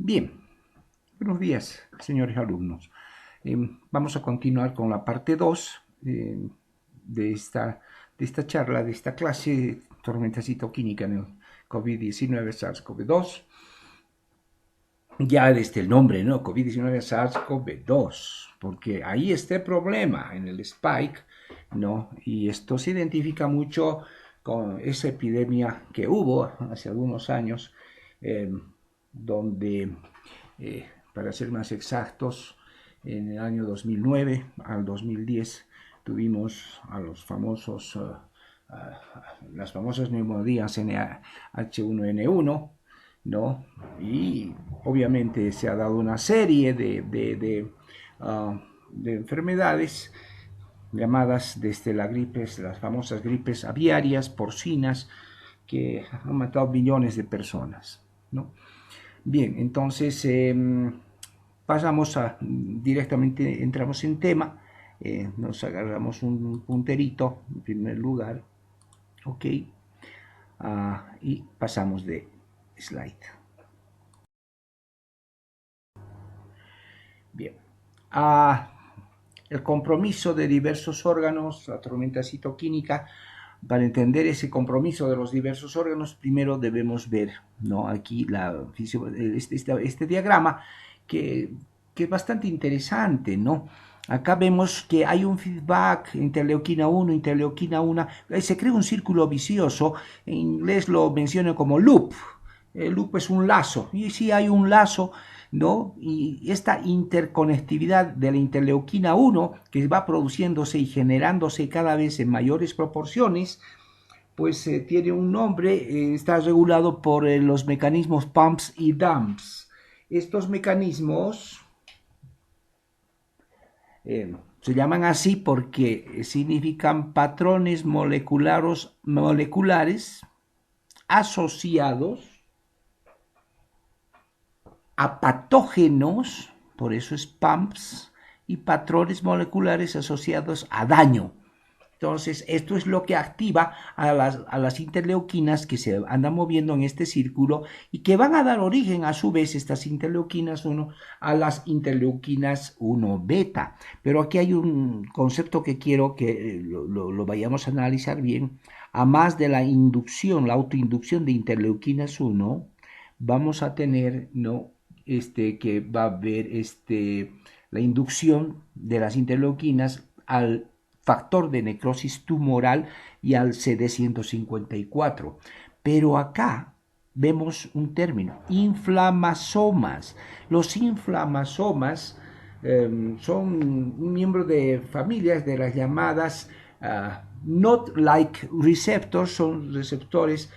Bien, buenos días, señores alumnos. Vamos a continuar con la parte 2 de esta charla, de esta clase de tormenta citoquímica en el COVID-19 SARS-CoV-2. Ya desde el nombre, ¿no? COVID-19 SARS-CoV-2, porque ahí está el problema en el spike, ¿no? Y esto se identifica mucho con esa epidemia que hubo hace algunos años, eh, donde, para ser más exactos, en el año 2009 al 2010 tuvimos a los famosos, las famosas neumonías H1N1, ¿no? Y obviamente se ha dado una serie de enfermedades llamadas desde las famosas gripes aviarias, porcinas, que han matado millones de personas, ¿no? Bien, entonces directamente entramos en tema, nos agarramos un punterito en primer lugar, ok, y pasamos de slide. Bien, el compromiso de diversos órganos, la tormenta citoquímica. Para entender ese compromiso de los diversos órganos, primero debemos ver, ¿no? Aquí este diagrama que es bastante interesante, ¿no? Acá vemos que hay un feedback interleuquina 1, interleuquina 1, se crea un círculo vicioso, en inglés lo mencionan como loop. El loop es un lazo, y si hay un lazo, ¿no? Y esta interconectividad de la interleuquina 1, que va produciéndose y generándose cada vez en mayores proporciones, pues tiene un nombre, está regulado por los mecanismos pumps y dumps. Estos mecanismos se llaman así porque significan patrones moleculares asociados a patógenos, por eso es pumps, y patrones moleculares asociados a daño. Entonces, esto es lo que activa a las interleuquinas que se andan moviendo en este círculo y que van a dar origen, a su vez, estas interleuquinas 1 a las interleuquinas 1 beta. Pero aquí hay un concepto que quiero que lo vayamos a analizar bien. A más de la inducción, la autoinducción de interleuquinas 1, vamos a tener, ¿no? Que va a haber la inducción de las interleuquinas al factor de necrosis tumoral y al CD154. Pero acá vemos un término, inflamasomas. Los inflamasomas son un miembro de familias de las llamadas not like receptors, son receptores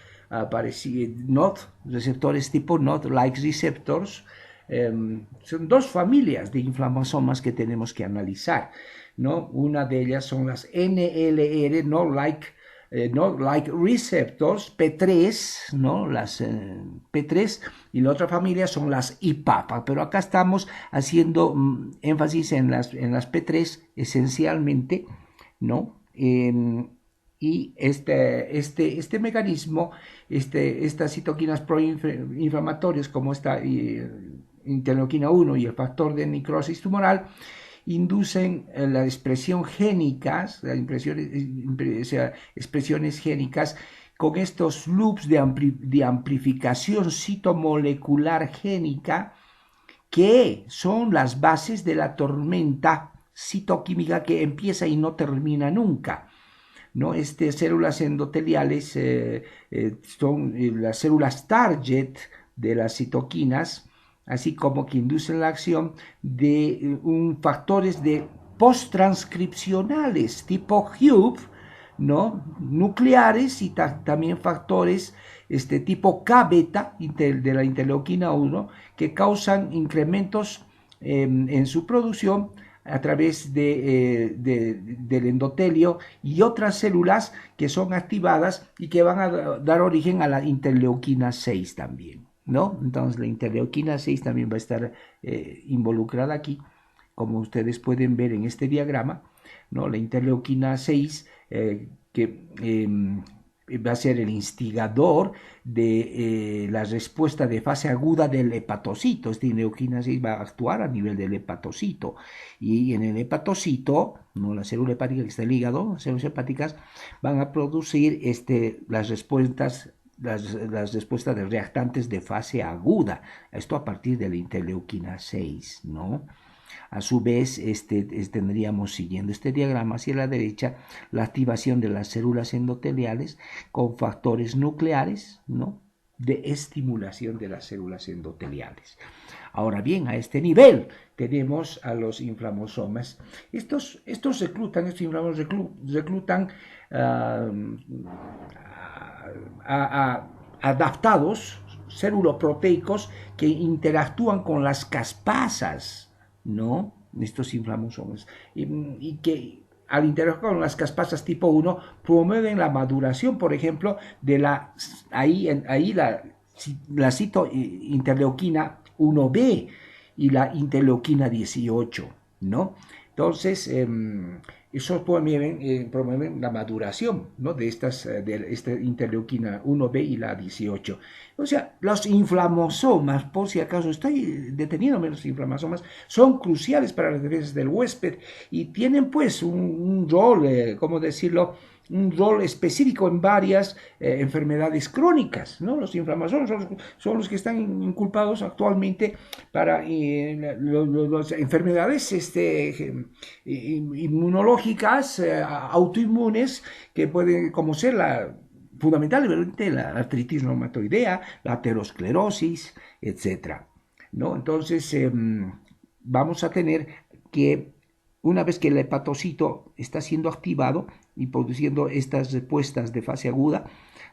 receptores tipo not like receptors. Son dos familias de inflamasomas que tenemos que analizar, ¿no? Una de ellas son las NLR, not like receptors, P3, ¿no? Las P3, y la otra familia son las IPAPA, pero acá estamos haciendo énfasis en las P3 esencialmente, ¿no? Y este mecanismo, estas citoquinas proinflamatorias como esta interleuquina 1 y el factor de necrosis tumoral, inducen la expresión génicas, expresiones génicas con estos loops de amplificación citomolecular génica que son las bases de la tormenta citoquímica que empieza y no termina nunca, ¿no? Células endoteliales son las células target de las citoquinas, así como que inducen la acción de factores de posttranscripcionales tipo HUB, ¿no? Nucleares y también factores tipo K-beta de la interleuquina 1 que causan incrementos en su producción a través del endotelio y otras células que son activadas y que van a dar origen a la interleuquina 6 también, ¿no? Entonces la interleuquina 6 también va a estar involucrada aquí, como ustedes pueden ver en este diagrama, ¿no? La interleuquina 6 que va a ser el instigador de la respuesta de fase aguda del hepatocito. Esta interleuquina 6 va a actuar a nivel del hepatocito. Y en el hepatocito, no la célula hepática que está en el hígado, las células hepáticas van a producir las respuestas de reactantes de fase aguda. Esto a partir de la interleuquina 6, ¿no? A su vez, tendríamos, siguiendo este diagrama hacia la derecha, la activación de las células endoteliales con factores nucleares, ¿no?, de estimulación de las células endoteliales. Ahora bien, a este nivel tenemos a los inflamosomas. Estos inflamosomas reclutan adaptados celuloproteicos que interactúan con las caspasas, ¿no?, estos inflamosomas, y que al interactuar con las caspasas tipo 1 promueven la maduración, por ejemplo, de la citointerleuquina 1B y la interleuquina 18, ¿no? Entonces, eso promueven la maduración, ¿no?, de esta interleuquina 1B y la 18. O sea, los inflamosomas, por si acaso estoy deteniéndome, los inflamosomas son cruciales para las defensas del huésped y tienen pues un rol, ¿cómo decirlo?, un rol específico en varias enfermedades crónicas, ¿no? Los inflamatorios son los que están inculpados actualmente para las enfermedades inmunológicas, autoinmunes, que pueden, como ser fundamentalmente la artritis reumatoidea, la aterosclerosis, etc., ¿no? Entonces, vamos a tener que, una vez que el hepatocito está siendo activado y produciendo estas respuestas de fase aguda,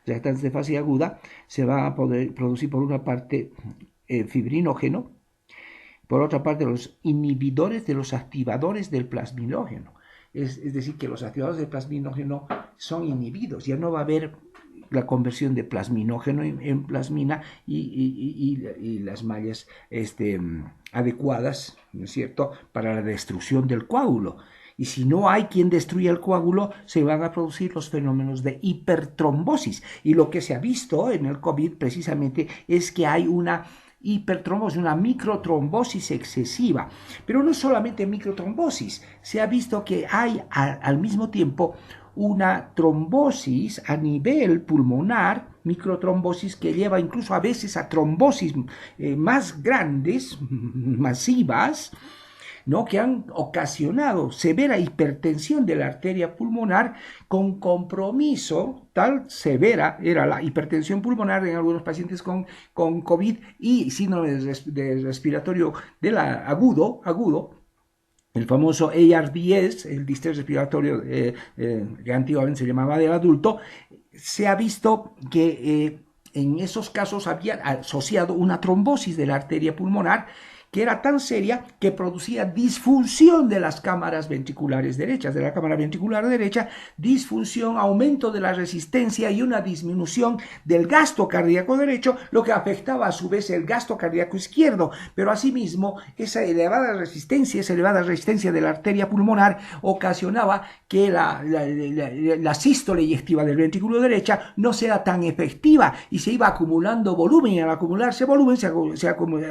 reactantes de fase aguda, se va a poder producir por una parte fibrinógeno, por otra parte los inhibidores de los activadores del plasminógeno. Es decir, que los activadores del plasminógeno son inhibidos, ya no va a haber la conversión de plasminógeno en plasmina y las mallas adecuadas, ¿no es cierto?, para la destrucción del coágulo. Y si no hay quien destruya el coágulo, se van a producir los fenómenos de hipertrombosis. Y lo que se ha visto en el COVID precisamente es que hay una hipertrombosis, una microtrombosis excesiva. Pero no solamente microtrombosis, se ha visto que hay al mismo tiempo una trombosis a nivel pulmonar, microtrombosis que lleva incluso a veces a trombosis más grandes, masivas, ¿no?, que han ocasionado severa hipertensión de la arteria pulmonar con compromiso, tal severa era la hipertensión pulmonar en algunos pacientes con COVID y síndrome de respiratorio agudo, el famoso ARDS, el distrés respiratorio que antiguamente se llamaba del adulto. Se ha visto que en esos casos había asociado una trombosis de la arteria pulmonar que era tan seria que producía disfunción de las cámaras ventriculares derechas, de la cámara ventricular derecha, disfunción, aumento de la resistencia y una disminución del gasto cardíaco derecho, lo que afectaba a su vez el gasto cardíaco izquierdo. Pero asimismo, esa elevada resistencia de la arteria pulmonar ocasionaba que la sístole eyectiva del ventrículo derecha no sea tan efectiva y se iba acumulando volumen, y al acumularse volumen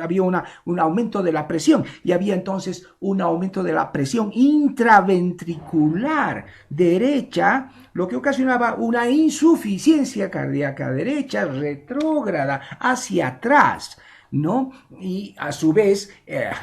había un aumento de la presión y había entonces un aumento de la presión intraventricular derecha, lo que ocasionaba una insuficiencia cardíaca derecha retrógrada hacia atrás, ¿no? Y a su vez,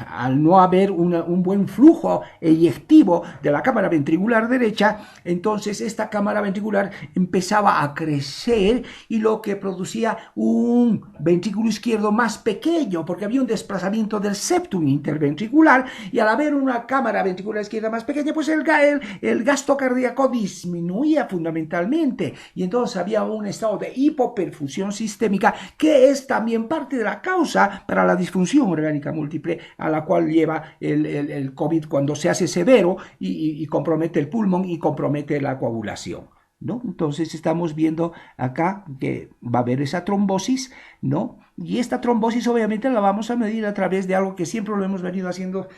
al no haber un buen flujo eyectivo de la cámara ventricular derecha, entonces esta cámara ventricular empezaba a crecer y lo que producía un ventrículo izquierdo más pequeño, porque había un desplazamiento del septum interventricular, y al haber una cámara ventricular izquierda más pequeña, pues el gasto cardíaco disminuía fundamentalmente, y entonces había un estado de hipoperfusión sistémica, que es también parte de la causa para la disfunción orgánica múltiple a la cual lleva el COVID cuando se hace severo y compromete el pulmón y compromete la coagulación, ¿no? Entonces estamos viendo acá que va a haber esa trombosis, ¿no? Y esta trombosis obviamente la vamos a medir a través de algo que siempre lo hemos venido haciendo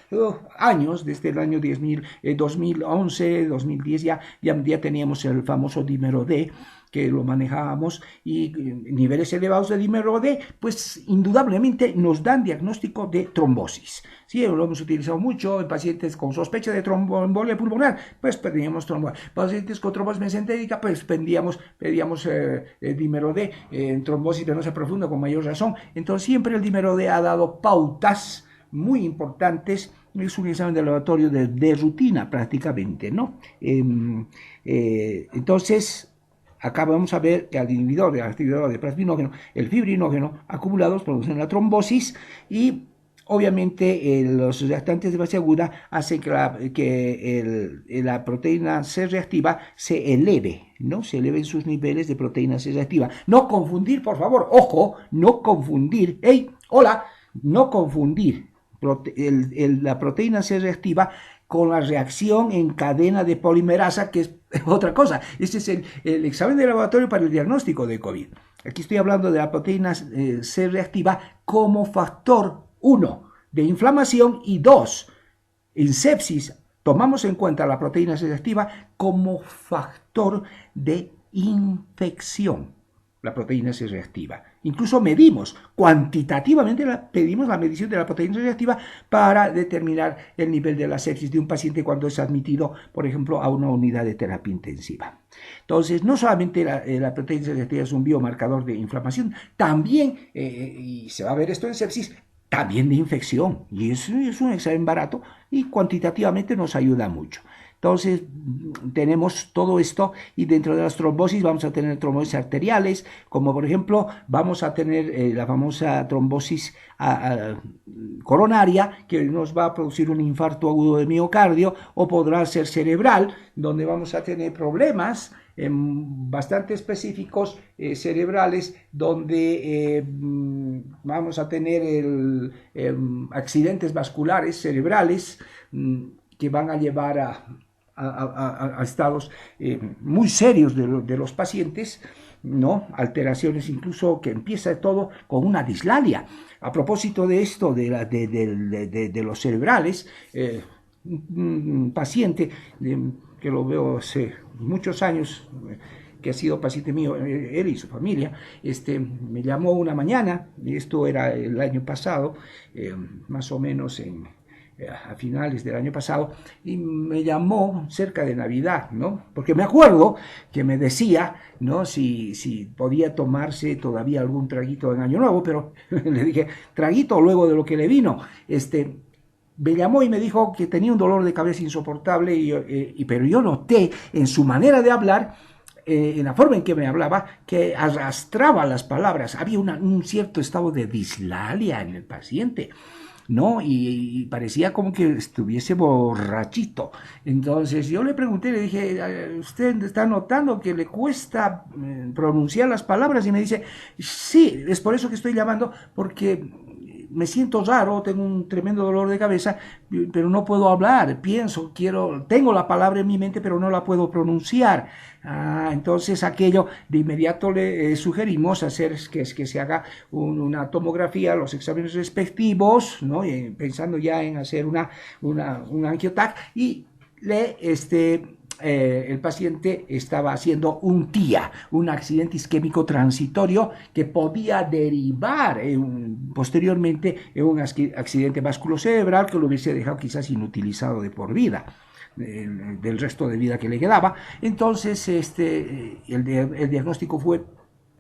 años, desde el año 2011, 2010 ya teníamos el famoso dímero D, que lo manejábamos, y niveles elevados de dímero D, pues indudablemente nos dan diagnóstico de trombosis. Sí, lo hemos utilizado mucho en pacientes con sospecha de tromboembolia pulmonar, pues pedíamos trombosis. Pacientes con trombosis mesentérica, pues pedíamos dímero D, en trombosis venosa profunda con mayor razón. Entonces siempre el dímero D ha dado pautas muy importantes. Es un examen de laboratorio de rutina prácticamente, ¿no? Entonces, acá vamos a ver que al inhibidor de plasminógeno, el fibrinógeno, acumulados producen la trombosis, y obviamente los reactantes de base aguda hacen que la proteína C reactiva se eleve, ¿no? Se eleven sus niveles de proteína C reactiva. No confundir, por favor, ojo, no confundir, hey, hola, no confundir la proteína C reactiva con la reacción en cadena de polimerasa, que es otra cosa. Este es el examen de laboratorio para el diagnóstico de COVID. Aquí estoy hablando de la proteína C reactiva como factor 1 de inflamación, y 2, en sepsis tomamos en cuenta la proteína C reactiva como factor de infección. La proteína C reactiva. Incluso medimos cuantitativamente, pedimos la medición de la proteína C reactiva para determinar el nivel de la sepsis de un paciente cuando es admitido, por ejemplo, a una unidad de terapia intensiva. Entonces, no solamente la proteína C reactiva es un biomarcador de inflamación, también, y se va a ver esto en sepsis, también de infección. Y es un examen barato y cuantitativamente nos ayuda mucho. Entonces, tenemos todo esto, y dentro de las trombosis vamos a tener trombosis arteriales, como por ejemplo vamos a tener la famosa trombosis coronaria, que nos va a producir un infarto agudo de miocardio, o podrá ser cerebral, donde vamos a tener problemas bastante específicos cerebrales, donde vamos a tener accidentes vasculares cerebrales que van a llevar a estados muy serios de los pacientes, ¿no? Alteraciones incluso que empieza todo con una dislalia. A propósito de esto, de los cerebrales, un paciente que lo veo hace muchos años, que ha sido paciente mío, él y su familia, me llamó una mañana, y esto era el año pasado, más o menos a finales del año pasado, y me llamó cerca de Navidad, ¿no? Porque me acuerdo que me decía, ¿no? Si podía tomarse todavía algún traguito en Año Nuevo, pero le dije, traguito luego de lo que le vino. Me llamó y me dijo que tenía un dolor de cabeza insoportable, pero yo noté en su manera de hablar, en la forma en que me hablaba, que arrastraba las palabras. Había un cierto estado de dislalia en el paciente, ¿no? Y parecía como que estuviese borrachito. Entonces yo le pregunté, le dije, ¿usted está notando que le cuesta pronunciar las palabras? Y me dice, sí, es por eso que estoy llamando, porque me siento raro, tengo un tremendo dolor de cabeza, pero no puedo hablar, pienso, tengo la palabra en mi mente, pero no la puedo pronunciar. Entonces aquello, de inmediato le sugerimos que se haga una tomografía, los exámenes respectivos, ¿no? Pensando ya en hacer un angiotac, y el paciente estaba haciendo un TIA, un accidente isquémico transitorio, que podía derivar posteriormente en un accidente vasculocerebral que lo hubiese dejado quizás inutilizado de por vida, del resto de vida que le quedaba. Entonces el diagnóstico fue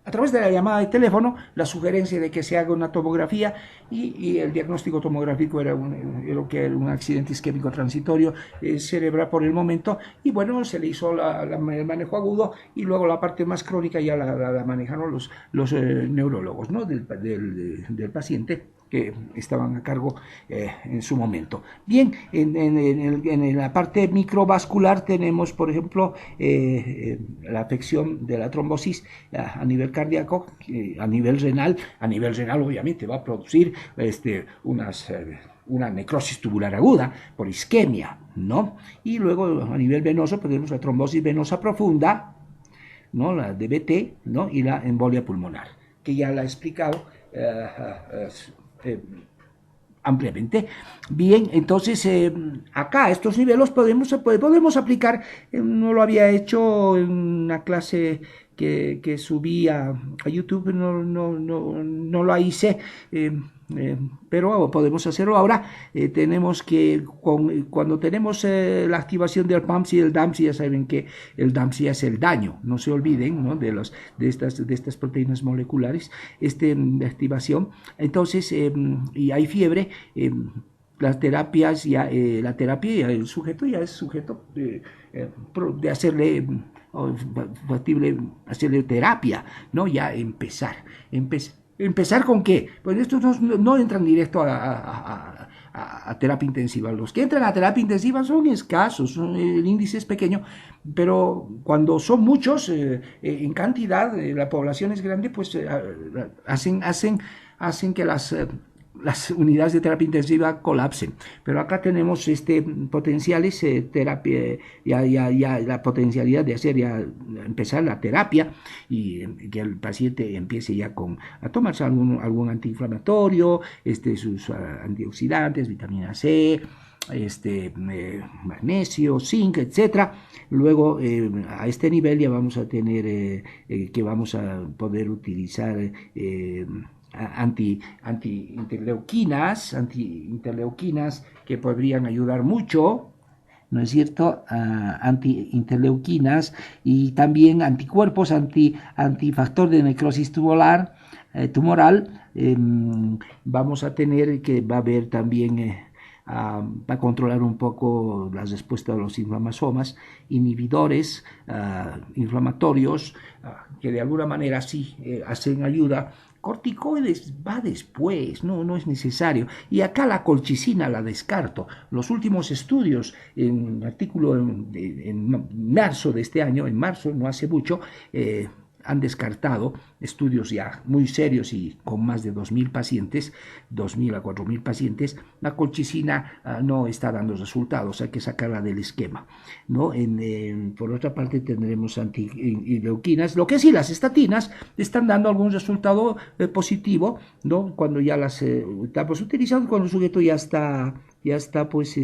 a través de la llamada de teléfono, la sugerencia de que se haga una tomografía, y el diagnóstico tomográfico era un accidente isquémico transitorio cerebral por el momento, y bueno, se le hizo el manejo agudo, y luego la parte más crónica ya la manejaron los neurólogos, ¿no? del paciente, que estaban a cargo en su momento. Bien, en la parte microvascular tenemos, por ejemplo, la afección de la trombosis a nivel cardíaco, a nivel renal. A nivel renal obviamente va a producir una necrosis tubular aguda por isquemia, ¿no? Y luego a nivel venoso tenemos la trombosis venosa profunda, ¿no? La DVT, ¿no? Y la embolia pulmonar, que ya la he explicado ampliamente. Bien, entonces acá estos niveles podemos aplicar, no lo había hecho en una clase que subí a YouTube, no lo hice. Pero podemos hacerlo ahora. Tenemos que, cuando tenemos la activación del PAMPS y el DAMPS, ya saben que el DAMPS ya es el daño, no se olviden, ¿no? de estas proteínas moleculares, de activación. Entonces, y hay fiebre, las terapias ya, la terapia, el sujeto ya es sujeto de hacerle factible hacerle terapia, ¿no? Ya ¿Empezar con qué? Pues estos no entran directo a terapia intensiva. Los que entran a terapia intensiva son escasos, el índice es pequeño, pero cuando son muchos en cantidad, la población es grande, pues hacen que las unidades de terapia intensiva colapsen. Pero acá tenemos potenciales terapia, ya la potencialidad de empezar la terapia y que el paciente empiece ya a tomarse algún antiinflamatorio, sus antioxidantes, vitamina C, magnesio, zinc, etcétera. Luego a este nivel ya vamos a tener que vamos a poder utilizar antiinterleuquinas que podrían ayudar mucho, ¿no es cierto? Antiinterleuquinas y también anticuerpos, antifactor de necrosis tumoral. Vamos a tener que va a haber también va a controlar un poco la respuesta de los inflamasomas, inhibidores inflamatorios que de alguna manera sí hacen ayuda. Corticoides va después, no es necesario. Y acá la colchicina la descarto. Los últimos estudios, en artículo en marzo de este año, en marzo, no hace mucho, han descartado estudios ya muy serios y con más de 2.000 pacientes, 2.000 a 4.000 pacientes, la colchicina no está dando resultados, hay que sacarla del esquema, ¿no? Por otra parte tendremos antileuquinas, lo que sí, las estatinas están dando algún resultado positivo, ¿no? Cuando ya las estamos utilizando, cuando el sujeto ya está pues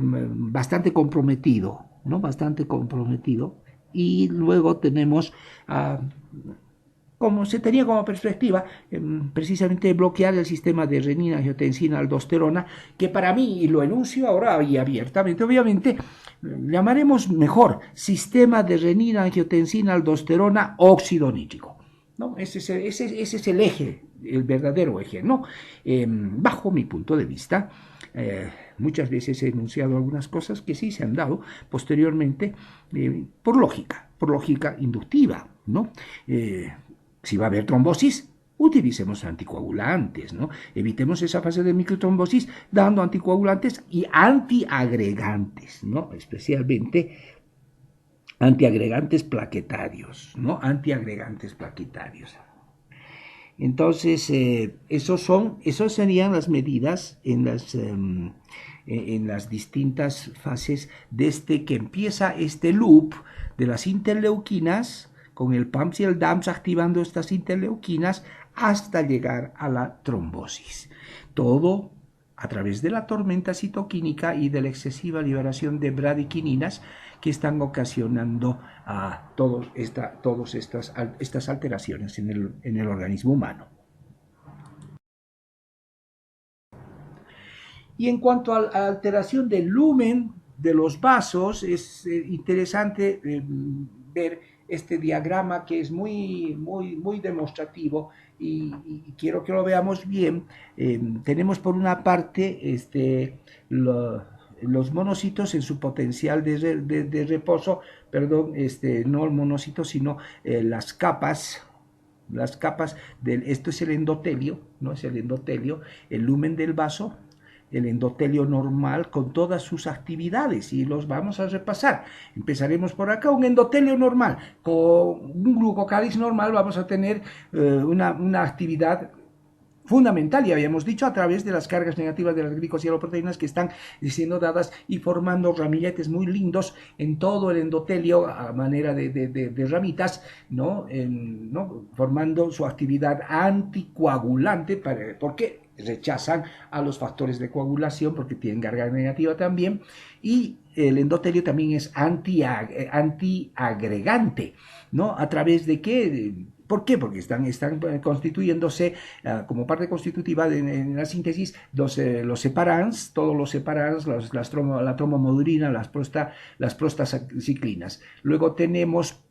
bastante comprometido, ¿no? Bastante comprometido. Y luego tenemos, como se tenía como perspectiva, precisamente bloquear el sistema de renina, angiotensina, aldosterona, que para mí, y lo enuncio ahora y abiertamente, obviamente, llamaremos mejor sistema de renina, angiotensina, aldosterona, óxido nítrico, ¿no? Ese es el eje, el verdadero eje, ¿no? Bajo mi punto de vista. Muchas veces he enunciado algunas cosas que sí se han dado posteriormente por lógica inductiva, ¿no? Si va a haber trombosis, utilicemos anticoagulantes, ¿no? Evitemos esa fase de microtrombosis dando anticoagulantes y antiagregantes, ¿no? Especialmente antiagregantes plaquetarios, ¿no? Antiagregantes plaquetarios. Entonces, esos serían las medidas en las distintas fases desde que empieza este loop de las interleuquinas, con el PAMPS y el DAMPS activando estas interleuquinas hasta llegar a la trombosis. Todo a través de la tormenta citoquímica y de la excesiva liberación de bradiquininas que están ocasionando todas estas alteraciones en el organismo humano. Y en cuanto a la alteración del lumen de los vasos, es interesante ver este diagrama que es muy demostrativo y quiero que lo veamos bien. Tenemos por una parte los monocitos en su potencial de reposo, perdón, no el monocito, sino las capas esto es el endotelio, ¿no? Es el endotelio, el lumen del vaso, el endotelio normal con todas sus actividades y los vamos a repasar. Empezaremos por acá, un endotelio normal, con un glucocáliz normal vamos a tener una actividad fundamental, y habíamos dicho, a través de las cargas negativas de las glicosialoproteínas que están siendo dadas y formando ramilletes muy lindos en todo el endotelio a manera de ramitas, ¿no? Formando su actividad anticoagulante. ¿Por qué? rechazan a los factores de coagulación porque tienen carga negativa también, y el endotelio también es antiagregante, ¿no? ¿A través de qué? ¿Por qué? Porque están constituyéndose como parte constitutiva en la síntesis los separans, todos los separans, la tromomodulina, las prostaciclinas. Luego tenemos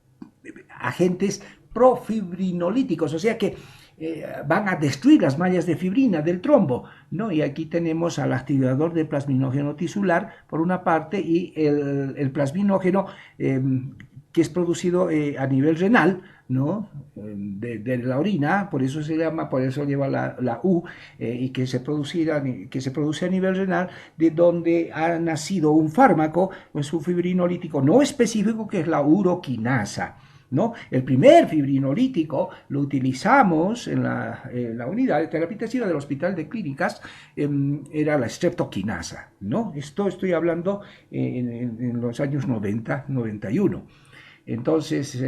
agentes profibrinolíticos, o sea que van a destruir las mallas de fibrina del trombo, ¿no? Y aquí tenemos al activador del plasminógeno tisular, por una parte, y el plasminógeno que es producido a nivel renal, ¿no? De la orina, por eso se llama, por eso lleva la U, y que se produce a nivel renal, de donde ha nacido un fármaco, pues un fibrinolítico no específico, que es la uroquinasa, ¿no? El primer fibrinolítico lo utilizamos en la unidad de terapia intensiva del Hospital de Clínicas, era la streptokinasa, ¿no? Esto estoy hablando en los años 90, 91. Entonces,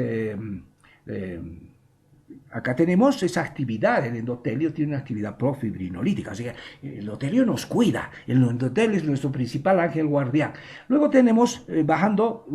acá tenemos esa actividad. El endotelio tiene una actividad profibrinolítica, o sea, el endotelio nos cuida, el endotelio es nuestro principal ángel guardián. Luego tenemos, bajando,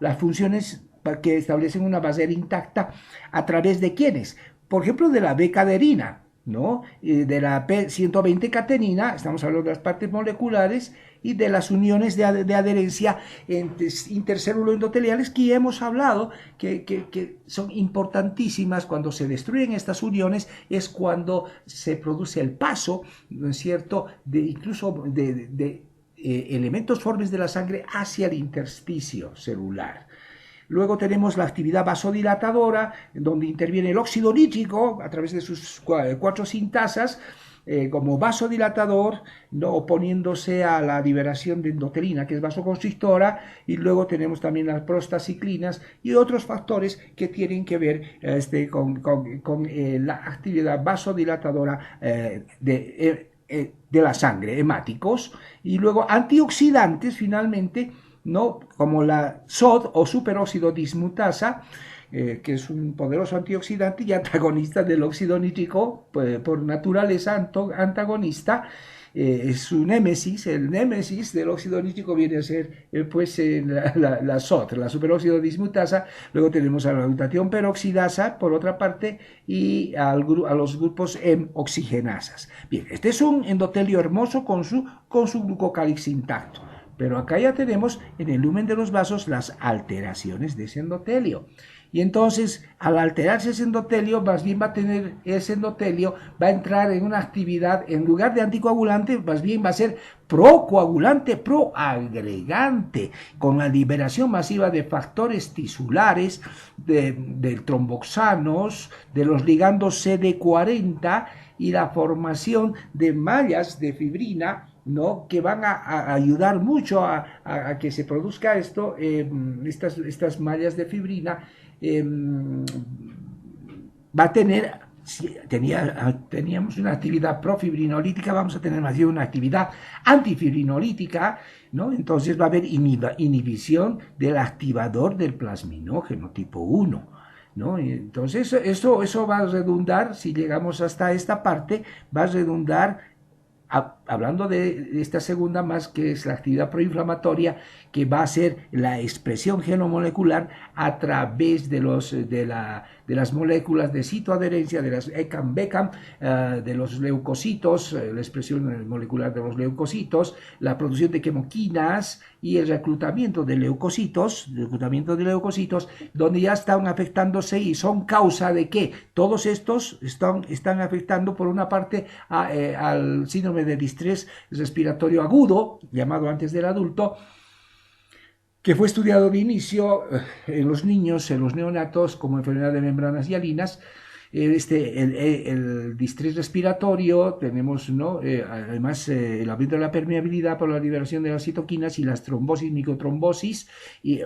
las funciones que establecen una base intacta, ¿a través de quiénes? Por ejemplo, de la B-caderina, ¿no? De la P120 catenina, estamos hablando de las partes moleculares, y de las uniones de adherencia interceluloendoteliales que hemos hablado, que son importantísimas. Cuando se destruyen estas uniones es cuando se produce el paso, ¿no es cierto?, incluso de elementos formes de la sangre hacia el intersticio celular. Luego tenemos la actividad vasodilatadora, donde interviene el óxido nítrico a través de sus 4 sintasas, como vasodilatador, ¿no?, oponiéndose a la liberación de endotelina, que es vasoconstrictora. Y luego tenemos también las prostaciclinas y otros factores que tienen que ver con la actividad vasodilatadora de la sangre, hemáticos. Y luego antioxidantes, finalmente, ¿no?, como la SOD o superóxido dismutasa, que es un poderoso antioxidante y antagonista del óxido nítrico, pues, por naturaleza antagonista. Es su némesis. El némesis del óxido nítrico viene a ser la SOD, la superóxido dismutasa. Luego tenemos a la glutatión peroxidasa, por otra parte, y a los grupos oxigenasas. Bien, este es un endotelio hermoso con su glucocálix intacto. Pero acá ya tenemos en el lumen de los vasos las alteraciones de ese endotelio. Y entonces, al alterarse ese endotelio, más bien ese endotelio va a entrar en una actividad, en lugar de anticoagulante, más bien va a ser procoagulante, proagregante, con la liberación masiva de factores tisulares, de tromboxanos, de los ligandos CD40 y la formación de mallas de fibrina, ¿no?, que van a ayudar mucho a que se produzca estas mallas de fibrina. Va a teníamos una actividad profibrinolítica, vamos a tener más bien una actividad antifibrinolítica, ¿no? Entonces va a haber inhibición del activador del plasminógeno tipo 1, ¿no? Entonces eso va a redundar, si llegamos hasta esta parte, va a redundar, hablando de esta segunda más, que es la actividad proinflamatoria, que va a ser la expresión genomolecular a través de las moléculas de citoadherencia, de las ECAM-BECAM, de los leucocitos, la expresión molecular de los leucocitos, la producción de quemoquinas y el reclutamiento de leucocitos, donde ya están afectándose y son causa de que todos estos están afectando, por una parte, al síndrome de distrés respiratorio agudo, llamado antes del adulto, que fue estudiado de inicio en los niños, en los neonatos, como enfermedad de membranas hialinas. El distrés respiratorio, tenemos, ¿no?, además el aumento de la permeabilidad por la liberación de las citoquinas y las trombosis, microtrombosis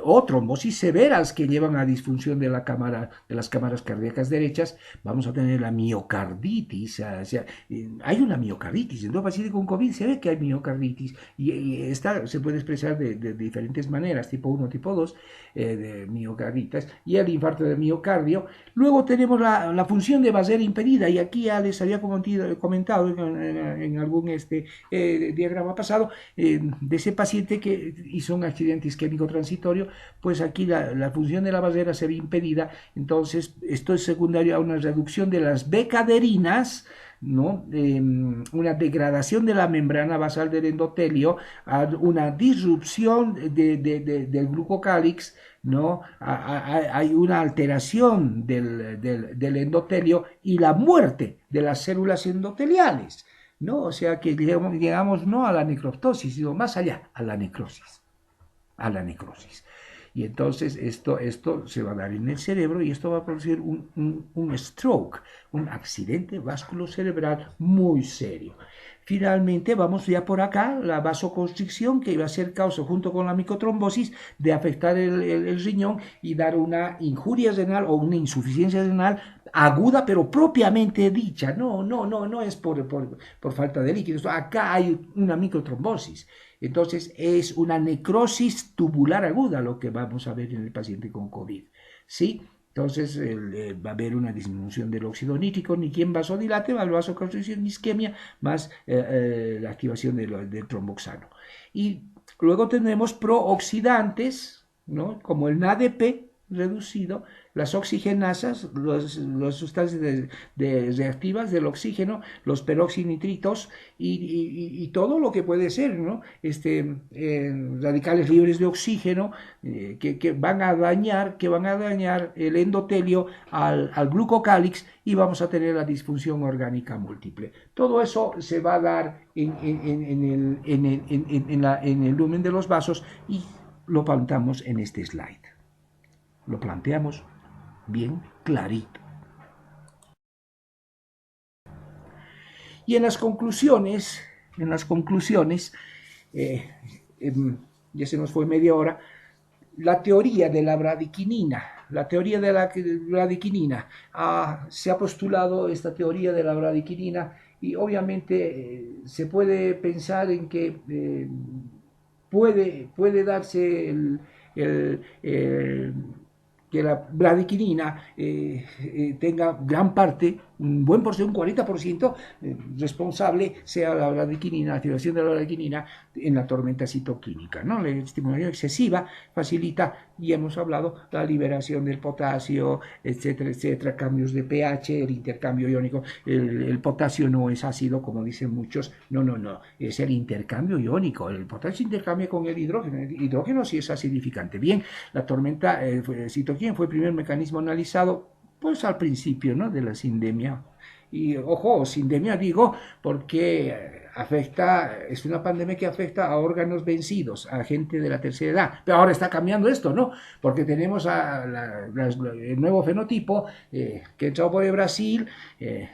o trombosis severas que llevan a disfunción de las cámaras cardíacas derechas. Vamos a tener la miocarditis, o sea, hay una miocarditis. En todo paciente con COVID se ve que hay miocarditis, y esta se puede expresar de diferentes maneras, tipo 1, tipo 2, de miocarditis, y el infarto de miocardio. Luego tenemos la función función de vasera impedida, y aquí ya les había comentado en algún diagrama pasado de ese paciente que hizo un accidente isquémico transitorio, pues aquí la función de la vasera se ve impedida, entonces esto es secundario a una reducción de las becaderinas, ¿no? Una degradación de la membrana basal del endotelio, a una disrupción del glucocálix, ¿no? Hay una alteración del endotelio y la muerte de las células endoteliales, ¿no? O sea que llegamos no a la necroptosis, sino más allá, a la necrosis. A la necrosis. Y entonces esto se va a dar en el cerebro y esto va a producir un stroke, un accidente vasculocerebral muy serio. Finalmente vamos ya por acá, la vasoconstricción que iba a ser causa junto con la micotrombosis de afectar el riñón y dar una injuria renal o una insuficiencia renal aguda pero propiamente dicha. No es por falta de líquidos. Acá hay una microtrombosis. Entonces es una necrosis tubular aguda lo que vamos a ver en el paciente con COVID, ¿sí? Entonces va a haber una disminución del óxido nítrico, ni quien vasodilate, va a haber vasoconstricción, isquemia, más la activación del tromboxano. Y luego tenemos prooxidantes, ¿no? Como el NADP reducido, las oxigenasas, las sustancias reactivas del oxígeno, los peroxinitritos y todo lo que puede ser, ¿no? Radicales libres de oxígeno que van a dañar el endotelio al glucocálix y vamos a tener la disfunción orgánica múltiple. Todo eso se va a dar en el lumen de los vasos y lo planteamos en este slide. Lo planteamos bien clarito. Y en las conclusiones, ya se nos fue media hora, la teoría de la bradiquinina. Se ha postulado esta teoría de la bradiquinina y obviamente se puede pensar en que puede darse que la bradiquinina tenga gran parte, un buen porcentaje, un 40% responsable sea la bradiquinina, la activación de la bradiquinina en la tormenta citoquímica, ¿no? La estimulación excesiva facilita, y hemos hablado, la liberación del potasio, etcétera, cambios de pH, el intercambio iónico. El potasio no es ácido, como dicen muchos, no, es el intercambio iónico. El potasio intercambia con el hidrógeno sí es acidificante. Bien, la tormenta citoquímica fue el primer mecanismo analizado pues al principio, ¿no?, de la sindemia. Y ojo, sindemia digo porque es una pandemia que afecta a órganos vencidos, a gente de la tercera edad. Pero ahora está cambiando esto, ¿no? Porque tenemos el nuevo fenotipo que entró por el Brasil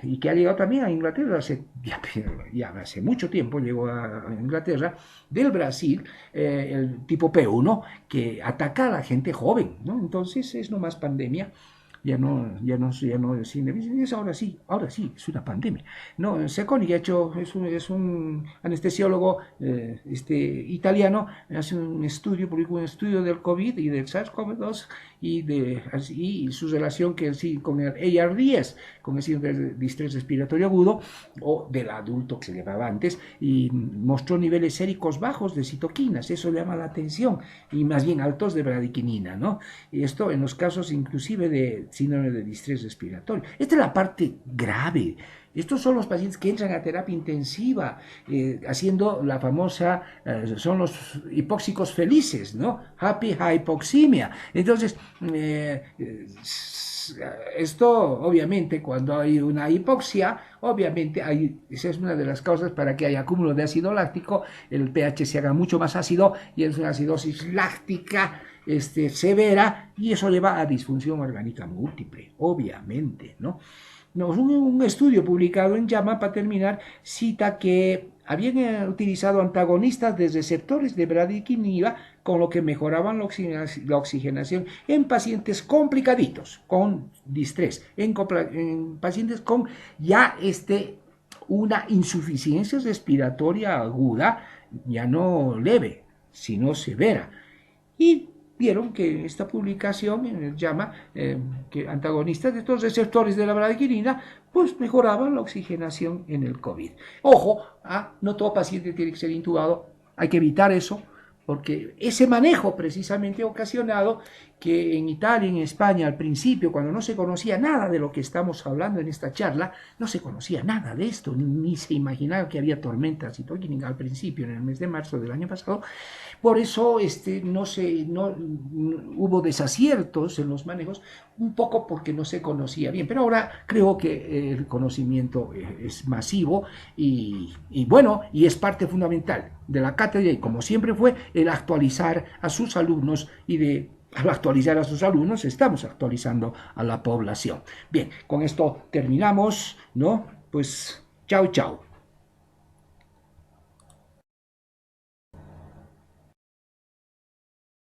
y que ha llegado también a Inglaterra. Ya hace mucho tiempo llegó a Inglaterra, del Brasil, el tipo P1, que ataca a la gente joven, ¿no? Entonces es nomás pandemia. Ya no es cine, ahora sí, es una pandemia. No, Secconi es un anestesiólogo italiano, hace un estudio, publicó un estudio del COVID y del SARS-CoV-2 y su relación con el ARDS, con el síndrome de distrés respiratorio agudo, o del adulto que se llamaba antes, y mostró niveles séricos bajos de citoquinas, eso llama la atención, y más bien altos de bradiquinina, ¿no? Y esto en los casos inclusive de síndrome de distrés respiratorio. Esta es la parte grave. Estos son los pacientes que entran a terapia intensiva, haciendo la famosa, son los hipóxicos felices, ¿no? Happy hypoxemia. Entonces, esto obviamente cuando hay una hipoxia, obviamente esa es una de las causas para que haya acúmulo de ácido láctico, el pH se haga mucho más ácido y es una acidosis láctica severa, y eso lleva a disfunción orgánica múltiple, obviamente, ¿no? Un estudio publicado en JAMA, para terminar, cita que habían utilizado antagonistas de receptores de bradiquinina, con lo que mejoraban la oxigenación en pacientes complicaditos, con distrés, en pacientes con ya una insuficiencia respiratoria aguda, ya no leve, sino severa. Y vieron que esta publicación llama que antagonistas de estos receptores de la bradykinin pues mejoraban la oxigenación en el COVID. Ojo, no todo paciente tiene que ser intubado, hay que evitar eso, porque ese manejo precisamente ha ocasionado que en Italia, en España, al principio, cuando no se conocía nada de lo que estamos hablando en esta charla, no se conocía nada de esto, ni se imaginaba que había tormentas citoquinas al principio, en el mes de marzo del año pasado. Por eso no hubo desaciertos en los manejos, un poco porque no se conocía bien, pero ahora creo que el conocimiento es masivo y bueno, y es parte fundamental de la cátedra y como siempre fue el actualizar a sus alumnos al actualizar a sus alumnos estamos actualizando a la población. Bien, con esto terminamos, ¿no? Pues chao, chao.